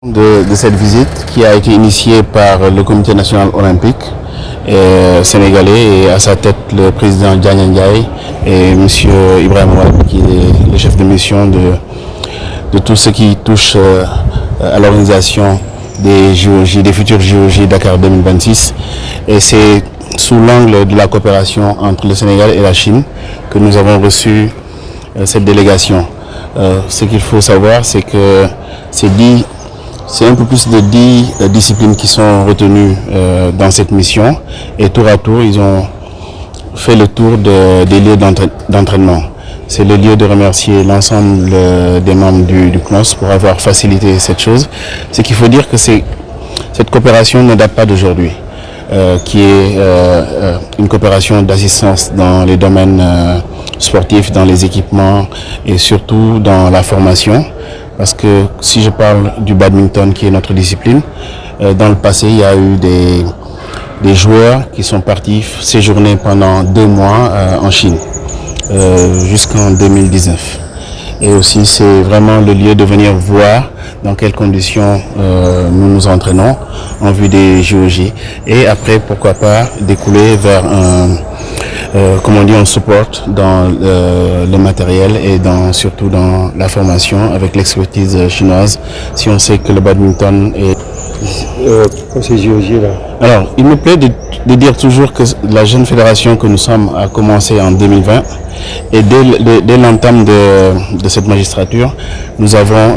De cette visite qui a été initiée par le Comité national olympique sénégalais et à sa tête le président Diagne Ndiaye et M. Ibrahim Wade qui est le chef de mission de tout ce qui touche à l'organisation des JOJ, des futurs JOJ Dakar 2026. Et c'est sous l'angle de la coopération entre le Sénégal et la Chine que nous avons reçu cette délégation. Ce qu'il faut savoir, c'est que c'est un peu plus de 10 disciplines qui sont retenues dans cette mission et tour à tour, ils ont fait le tour des lieux d'entraînement. C'est le lieu de remercier l'ensemble des membres du CNOS pour avoir facilité cette chose. Ce qu'il faut dire que cette coopération ne date pas d'aujourd'hui, qui est une coopération d'assistance dans les domaines sportifs, dans les équipements et surtout dans la formation. Parce que si je parle du badminton qui est notre discipline, dans le passé il y a eu des joueurs qui sont partis séjourner pendant 2 mois en Chine, jusqu'en 2019. Et aussi c'est vraiment le lieu de venir voir dans quelles conditions nous nous entraînons en vue des JOJ. Et après pourquoi pas découler vers un support dans le matériel et surtout dans la formation avec l'expertise chinoise, si on sait que le badminton est... ces JOJ là. Alors, il me plaît de dire toujours que la jeune fédération que nous sommes a commencé en 2020 et dès l'entame de cette magistrature, nous avons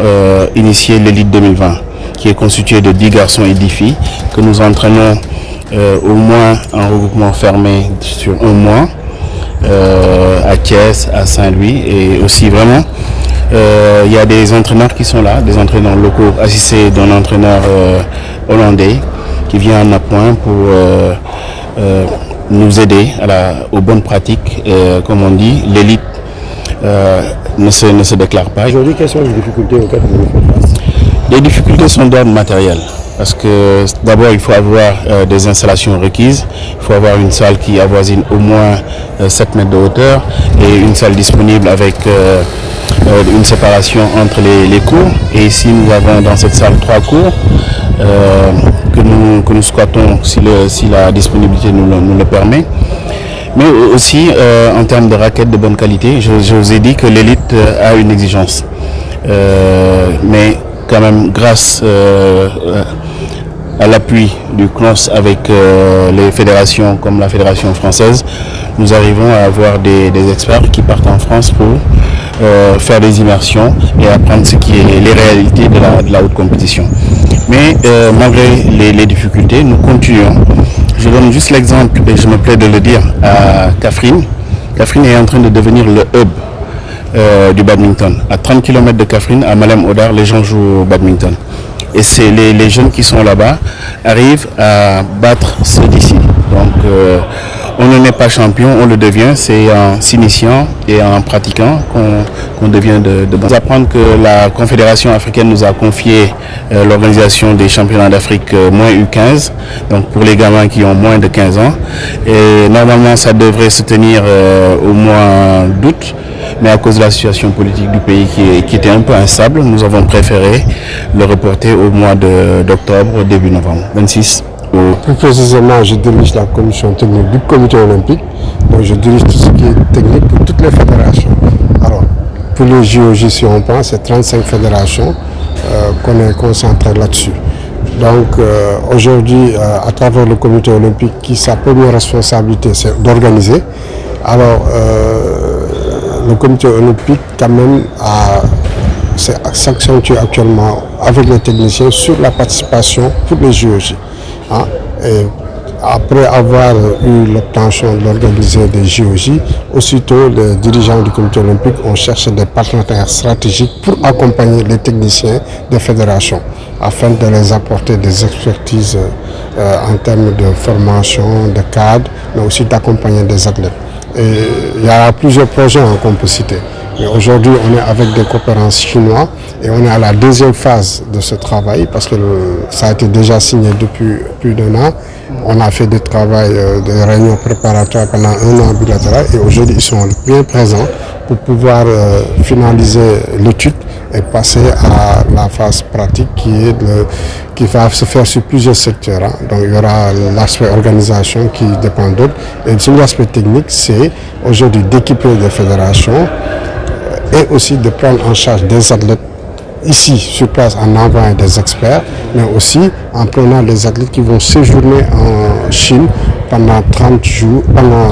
initié l'élite 2020 qui est constituée de 10 garçons et 10 filles que nous entraînons au moins en regroupement fermé sur 1 mois à Thiès, à Saint-Louis et aussi vraiment il y a des entraîneurs qui sont là, des entraîneurs locaux assistés d'un entraîneur hollandais qui vient en appoint pour nous aider aux bonnes pratiques. Comme on dit, l'élite ne se déclare pas. Aujourd'hui, quelles sont les difficultés auxquelles vous faites face? Les difficultés sont d'ordre matériel. Parce que d'abord il faut avoir des installations requises, il faut avoir une salle qui avoisine au moins 7 mètres de hauteur et une salle disponible avec une séparation entre les cours. Et ici nous avons dans cette salle 3 cours que nous squattons si la disponibilité nous le permet. Mais aussi en termes de raquettes de bonne qualité, je vous ai dit que l'élite a une exigence. Mais quand même grâce à l'appui du CNOS avec les fédérations comme la fédération française, nous arrivons à avoir des experts qui partent en France pour faire des immersions et apprendre ce qui est les réalités de la haute compétition. Mais malgré les difficultés, nous continuons. Je donne juste l'exemple, et je me plais de le dire, à Kaffrine. Kaffrine est en train de devenir le hub du badminton. À 30 km de Kaffrine, à Malem Hodar, les gens jouent au badminton. Et c'est les jeunes qui sont là-bas arrivent à battre ceux d'ici. Donc on ne est pas champion, on le devient, c'est en s'initiant et en pratiquant qu'on devient de bons. Apprendre que la Confédération africaine nous a confié l'organisation des championnats d'Afrique moins U15, donc pour les gamins qui ont moins de 15 ans. Et normalement ça devrait se tenir au mois d'août. Mais à cause de la situation politique du pays qui était un peu instable, nous avons préféré le reporter au mois d'octobre, début novembre, 26. Plus précisément, je dirige la commission technique du comité olympique. Donc je dirige tout ce qui est technique pour toutes les fédérations. Alors, pour les JOJ, si on pense, c'est 35 fédérations qu'on est concentré là-dessus. Donc aujourd'hui, à travers le comité olympique, sa première responsabilité, c'est d'organiser. Alors, le comité olympique quand même s'accentue actuellement avec les techniciens sur la participation pour les JOJ. Hein? Et après avoir eu l'obtention d'organiser des JOJ, aussitôt les dirigeants du comité olympique ont cherché des partenaires stratégiques pour accompagner les techniciens des fédérations afin de les apporter des expertises en termes de formation, de cadre, mais aussi d'accompagner des athlètes. Et il y a plusieurs projets qu'on peut citer. Mais aujourd'hui, on est avec des coopérants chinois et on est à la 2e phase de ce travail parce que ça a été déjà signé depuis plus d'1 an. On a fait des travaux, des réunions préparatoires pendant 1 an bilatéral et aujourd'hui, ils sont bien présents pour pouvoir finaliser l'étude et passer à la phase pratique qui va se faire sur plusieurs secteurs. Hein. Donc il y aura l'aspect organisation qui dépend d'autres. Et sur l'aspect technique, c'est aujourd'hui d'équiper des fédérations et aussi de prendre en charge des athlètes ici sur place en envoyant des experts, mais aussi en prenant des athlètes qui vont séjourner en Chine pendant 30 jours, pendant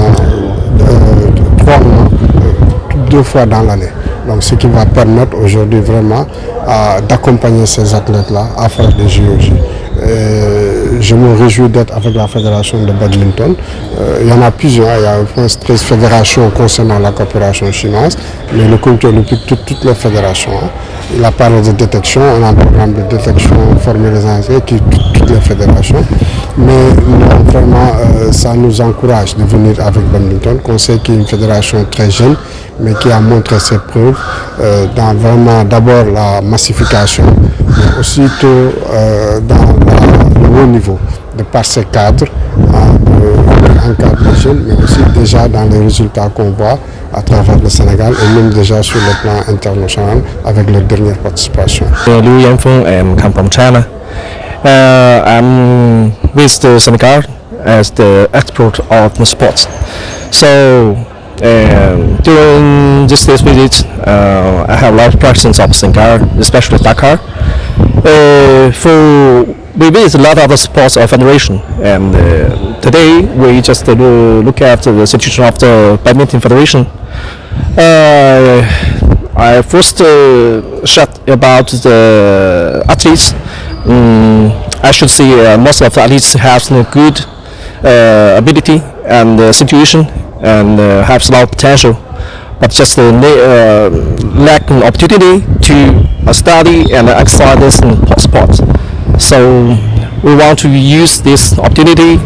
3 mois, 2 fois dans l'année. Donc ce qui va permettre aujourd'hui vraiment d'accompagner ces athlètes-là à faire des JOJ. Je me réjouis d'être avec la fédération de badminton. Il y en a plusieurs, il y a au moins 13 fédérations concernant la coopération chinoise, mais le comité olympique, toutes les fédérations. Hein. Il a parlé de détection, on a un programme de détection formé les anciens qui toutes les fédérations. Mais non, vraiment, ça nous encourage de venir avec badminton, qu'on sait qu'il y a une fédération très jeune, mais qui a montré ses preuves dans vraiment d'abord la massification, mais aussitôt dans le haut niveau, de par ses cadres, en cadre de jeunes, mais aussi déjà dans les résultats qu'on voit à travers le Sénégal et même déjà sur le plan international avec leur dernière participation. Liu Yanfeng, I'm come from China. I'm with the Senegal as the expert of the sports. So during this visit, I have a lot of practice of Senegal, especially Dakar. We visit a lot of the sports federation, and today we just look at the situation of the badminton federation. I first chat about the athletes. I should say most of the athletes have good ability and situation and have a lot of potential, but just lack an opportunity to study and exercise this sport. So we want to use this opportunity,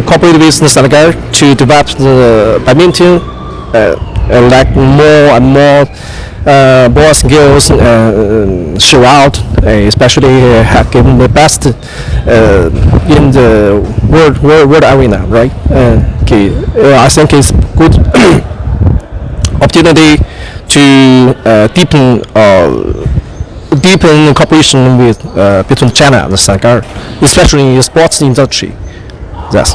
cooperate with the Senegal to develop the badminton, like more and more boys and girls throughout, especially have given the best in the world arena, right? I think it's good opportunity to deepen cooperation with between China and Senegal, especially in the sports industry. That's